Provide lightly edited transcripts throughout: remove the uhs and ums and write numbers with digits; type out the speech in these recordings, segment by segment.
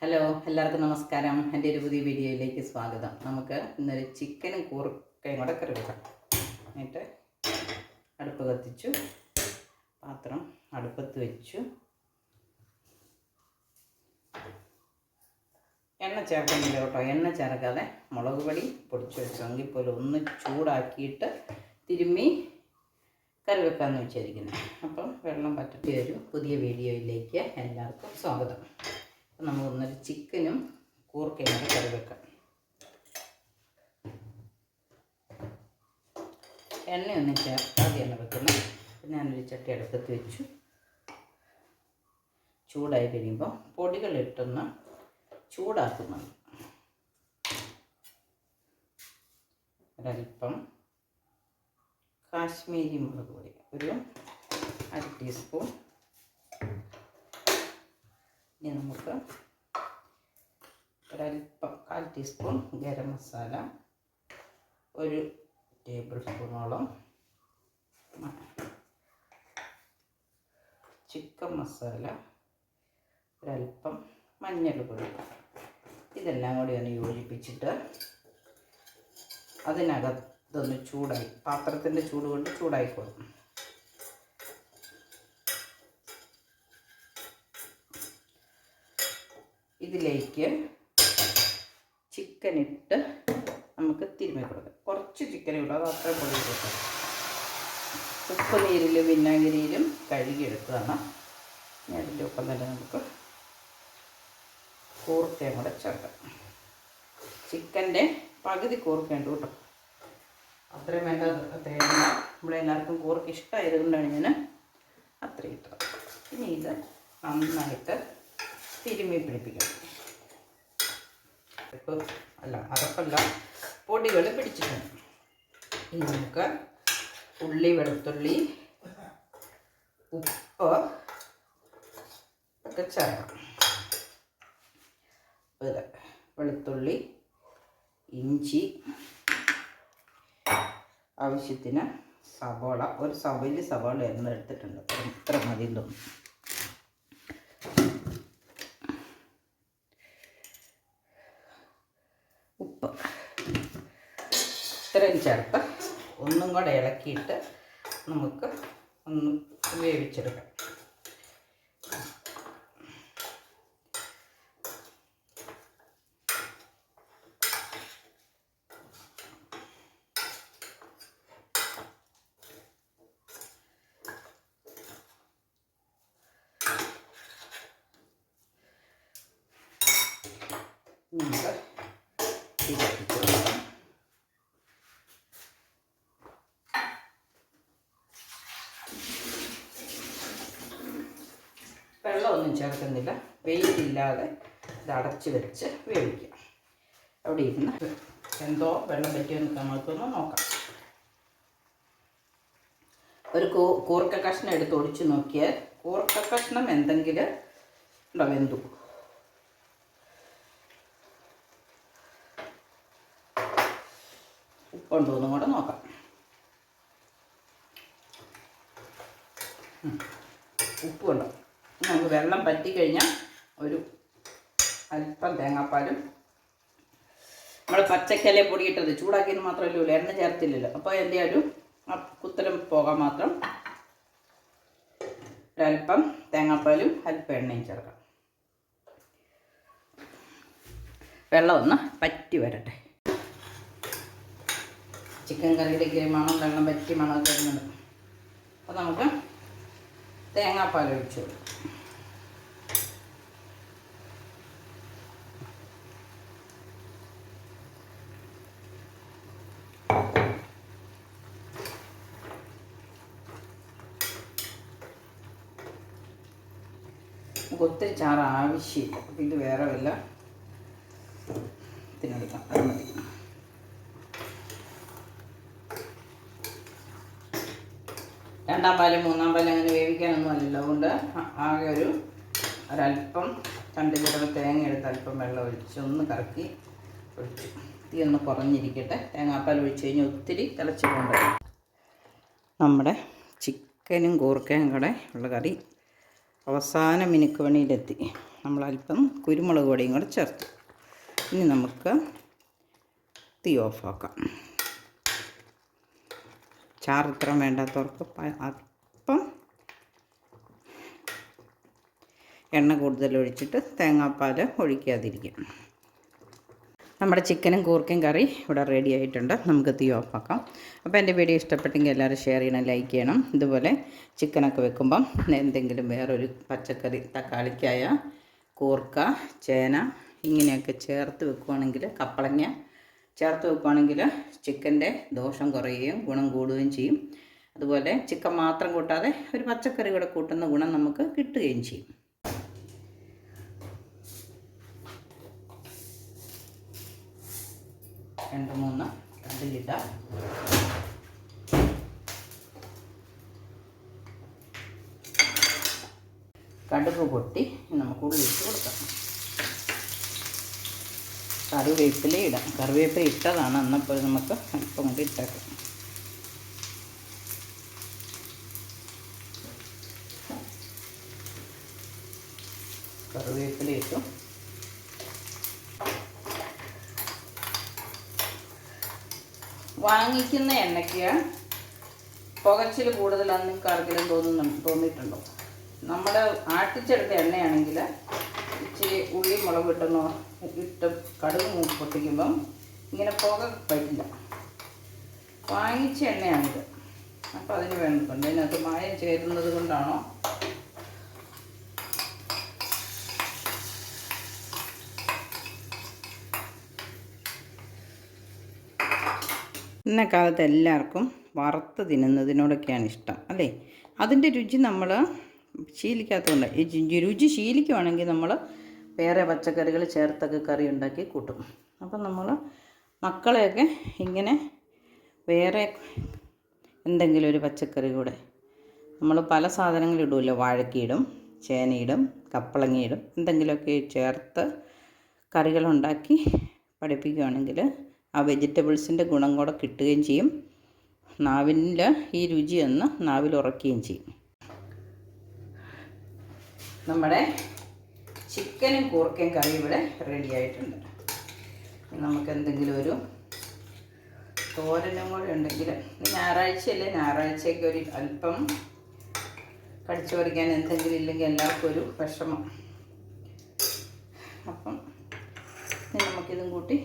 Hello, എല്ലാവർക്കും നമസ്കാരം. എൻ്റെ ഒരു പുതിയ വീഡിയോയിലേക്ക് സ്വാഗതം. നമുക്ക് ഇന്നൊരു ചിക്കനും കൂർക്കയും കൂടെ കറി വെക്കാം. എന്നിട്ട് അടുപ്പ് കത്തിച്ചു, പാത്രം അടുപ്പത്ത് വെച്ചു, എണ്ണ ചേർക്കുന്നില്ല കേട്ടോ. എണ്ണ ചേർക്കാതെ മുളക് പൊടി പൊടിച്ച് വെച്ചെങ്കിൽ പോലും ഒന്ന് ചൂടാക്കിയിട്ട് തിരുമ്മി കറി വെക്കാമെന്ന് വെച്ചിരിക്കുന്നത്. അപ്പം വെള്ളം പറ്റിട്ട് ഒരു പുതിയ വീഡിയോയിലേക്ക് എല്ലാവർക്കും സ്വാഗതം. അപ്പം നമുക്കൊന്നൊരു ചിക്കനും കൂർക്കയും കൂടെ കറി വെക്കാം. എണ്ണയൊന്നും ചേർക്കാതെയാണ് വെക്കുന്നത്. ഞാനൊരു ചട്ടി അടുപ്പത്ത് വെച്ചു. ചൂടായി കഴിയുമ്പോൾ പൊടികളിട്ടൊന്ന് ചൂടാക്കുന്നുണ്ട്. ഒരൽപ്പം കാശ്മീരി മുളക് പൊടി, ഒരു 1/2 ടീസ്പൂൺ. ഇനി നമുക്ക് ഒരൽപ്പം 1/4 ടീസ്പൂൺ ഗരം മസാല, 1 ടേബിൾ സ്പൂണോളം ചിക്കൻ മസാല, ഒരൽപ്പം മഞ്ഞൾപ്പൊടി, ഇതെല്ലാം കൂടി ഒന്ന് യോജിപ്പിച്ചിട്ട് അതിനകത്തൊന്ന് ചൂടായി, പാത്രത്തിൻ്റെ ചൂട് കൊണ്ട് ചൂടായിക്കോളും. ഇതിലേക്ക് ചിക്കൻ ഇട്ട് നമുക്ക് തിരുമ്മി കൊടുക്കാം. കുറച്ച് ചിക്കൻ ഇടും, അത് അത്രയും പൊടി കൊടുക്കാം. ഉപ്പ് നീരിലും വിനാഗിരിയിലും കഴുകിയെടുത്തതാണ്. അതിൻ്റെ ഒപ്പം തന്നെ നമുക്ക് കൂർക്കയും കൂടെ ചേർക്കാം. ചിക്കൻ്റെ പകുതി കൂർക്കയുണ്ട് കേട്ടോ, അത്രയും വേണ്ട. അത്രയും നമ്മളെല്ലാവർക്കും കൂർക്ക ഇഷ്ടമായതുകൊണ്ടാണ് ഞാൻ അത്രയും ഇട്ടത്. ഇനി ഇത് നന്നായിട്ട് തിരുമ്മി പിടിപ്പിക്കണം. അരപ്പല്ല, പൊടികൾ പിടിച്ചിട്ടുണ്ട്. ഇനി നമുക്ക് ഉള്ളി, വെളുത്തുള്ളി, ഉപ്പ് ഒക്കെ ചേർക്കാം. വെളുത്തുള്ളി, ഇഞ്ചി, ആവശ്യത്തിന് സവാള, ഒരു വലിയ സവാള എണ്ണ എടുത്തിട്ടുണ്ട്. ഇത്ര മതി തോന്നും. ഉപ്പ് ഇത്രയും ചേർത്ത് ഒന്നും കൂടെ ഇളക്കിയിട്ട് നമുക്ക് ഒന്ന് വേവിച്ചെടുക്കാം. നമുക്ക് വെള്ളമൊന്നും ചേർക്കുന്നില്ല, വെയിലില്ലാതെ ഇത് അടച്ച് വെച്ച് വേവിക്കാം. അവിടെ ഇരുന്ന് എന്തോ വെള്ളം പറ്റിയെന്ന് നമുക്കൊന്ന് നോക്കാം. ഒരു കൂർക്ക കഷ്ണം എടുത്ത് ഒടിച്ച് നോക്കിയാൽ കൂർക്ക കഷ്ണം എന്തെങ്കിലും ഉണ്ടോ, വെന്തു. ഉപ്പുണ്ടോന്നും കൂടെ നോക്കാം. ഉപ്പുണ്ടോ? നമുക്ക് വെള്ളം പറ്റിക്കഴിഞ്ഞാൽ ഒരു അല്പം തേങ്ങാപ്പാലും, നമ്മൾ പച്ചക്കല്ലേ പൊടിയിട്ടത് ചൂടാക്കിയെന്ന് മാത്രമല്ലേ ഉള്ളൂ, എണ്ണ ചേർത്തില്ലല്ലോ. അപ്പോൾ എൻ്റെ ഒരു കുത്തലും പോകാൻ മാത്രം ഒരല്പം തേങ്ങാപ്പാലും അല്പം എണ്ണയും ചേർക്കാം. വെള്ളം ഒന്ന് പറ്റി വരട്ടെ. ചിക്കൻ കറിയിലേക്ക് മണം, വെള്ളം പറ്റി മണമൊക്കെ വരുന്നുണ്ട്. അപ്പോൾ നമുക്ക് തേങ്ങാപ്പാൽ ഒഴിച്ചു കൊടുക്കും. നമുക്ക് ഒത്തിരി ചാറ് ആവശ്യമില്ല. അപ്പം ഇത് വേറെ വല്ല ഇതിനെടുക്കാം, അത് മതി. രണ്ടാം പാലും മൂന്നാം പാലും അങ്ങനെ വേവിക്കാനൊന്നും അല്ലല്ലോ. അതുകൊണ്ട് ആകെ ഒരല്പം 2 ചിരവ തേങ്ങ എടുത്ത് അല്പം വെള്ളം ഒഴിച്ച് ഒന്ന് കറക്കി ഒഴിച്ചു. തീ ഒന്ന് കുറഞ്ഞിരിക്കട്ടെ. തേങ്ങാപ്പാൽ ഒഴിച്ച് കഴിഞ്ഞാൽ ഒത്തിരി തിളച്ച് പോകണ്ട. നമ്മുടെ ചിക്കനും കൂർക്കയും കൂടെ ഉള്ള കറി അവസാന മിനുക്ക് പണിയിലെത്തി. നമ്മൾ അല്പം കുരുമുളക് പൊടിയും കൂടെ ചേർത്തു. ഇനി നമുക്ക് തീ ഓഫാക്കാം. ചാറ് ഇത്ര വേണ്ടാത്തവർക്ക് അല്പം എണ്ണ കൂടുതൽ ഒഴിച്ചിട്ട് തേങ്ങാപ്പാൽ ഒഴിക്കാതിരിക്കും. നമ്മുടെ ചിക്കനും കൂർക്കയും കറി ഇവിടെ റെഡി ആയിട്ടുണ്ട്. നമുക്ക് തീ ഓഫാക്കാം. അപ്പോൾ എൻ്റെ വീഡിയോ ഇഷ്ടപ്പെട്ടെങ്കിൽ എല്ലാവരും ഷെയർ ചെയ്യണം, ലൈക്ക് ചെയ്യണം. ഇതുപോലെ ചിക്കനൊക്കെ വെക്കുമ്പം എന്തെങ്കിലും വേറൊരു പച്ചക്കറി, തക്കാളിക്കായ, കൂർക്ക, ചേന ഇങ്ങനെയൊക്കെ ചേർത്ത് വെക്കുകയാണെങ്കിൽ, കപ്പളങ്ങ ചേർത്ത് വെക്കുകയാണെങ്കിൽ ചിക്കൻ്റെ ദോഷം കുറയുകയും ഗുണം കൂടുകയും ചെയ്യും. അതുപോലെ ചിക്കൻ മാത്രം കൂട്ടാതെ ഒരു പച്ചക്കറി കൂടെ കൂട്ടുന്ന ഗുണം നമുക്ക് കിട്ടുകയും ചെയ്യും. രണ്ട് മൂന്ന് കടുകിടാം. കടുക് പൊട്ടി നമുക്ക് ഉള്ളിട്ട് കൊടുക്കാം. കറിവേപ്പില ഇടാം. കറിവേപ്പില ഇട്ടതാണ്, എന്നപ്പോൾ നമുക്ക് അല്പം കൂടി ഇട്ടേക്കാം. കറിവേപ്പില ഇട്ടു. വാങ്ങിക്കുന്ന എണ്ണയ്ക്ക് പുകച്ചിൽ കൂടുതലാണെന്ന് നിങ്ങൾക്ക് ആർക്കെങ്കിലും തോന്നിയിട്ടുണ്ടോ? നമ്മൾ ആട്ടിച്ചെടുത്ത എണ്ണയാണെങ്കിൽ ഇച്ചിരി ഉള്ളി മുളക് ഇട്ട് കടുക് പൊട്ടിക്കുമ്പം ഇങ്ങനെ പുക വരില്ല. വാങ്ങിച്ച എണ്ണയാണിത്. അപ്പോൾ അതിന് വേണ്ടിയിട്ടുണ്ട്. അതിനകത്ത് മായം ചേരുന്നത് കൊണ്ടാണോ ഇന്നത്തെ കാലത്ത് എല്ലാവർക്കും വറുത്ത് തിന്നുന്നതിനോടൊക്കെയാണ് ഇഷ്ടം, അല്ലേ? അതിൻ്റെ രുചി നമ്മൾ ശീലിക്കാത്തതുകൊണ്ട്, ഈ രുചി ശീലിക്കുവാണെങ്കിൽ നമ്മൾ വേറെ പച്ചക്കറികൾ ചേർത്തൊക്കെ കറി ഉണ്ടാക്കി കൂട്ടും. അപ്പം നമ്മൾ മക്കളെയൊക്കെ ഇങ്ങനെ വേറെ എന്തെങ്കിലും ഒരു പച്ചക്കറി കൂടെ നമ്മൾ പല സാധനങ്ങളിടുമല്ലോ, വാഴക്കയിടും, ചേനയിടും, കപ്പളങ്ങയിടും, എന്തെങ്കിലുമൊക്കെ ചേർത്ത് കറികളുണ്ടാക്കി പഠിപ്പിക്കുകയാണെങ്കിൽ ആ വെജിറ്റബിൾസിൻ്റെ ഗുണം കൂടെ കിട്ടുകയും ചെയ്യും. നാവിൽ ഈ രുചിയൊന്ന് നാവിൽ ഉറക്കുകയും ചെയ്യും. നമ്മുടെ ചിക്കനും കൂർക്കയും കറി ഇവിടെ റെഡി ആയിട്ടുണ്ട്. നമുക്ക് എന്തെങ്കിലും ഒരു തോരനും കൂടെ ഉണ്ടെങ്കിൽ, ഞായറാഴ്ചയല്ലേ, ഞായറാഴ്ചയൊക്കെ ഒരു അല്പം കടിച്ചു പറിക്കാൻ എന്തെങ്കിലും ഇല്ലെങ്കിൽ എല്ലാവർക്കും ഒരു വിഷമം. അപ്പം നമുക്കിതും കൂട്ടി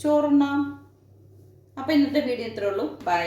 ചോറുണ്ണാം. അപ്പോൾ ഇന്നത്തെ വീഡിയോ ഇത്രേ ഉള്ളൂ. ബൈ.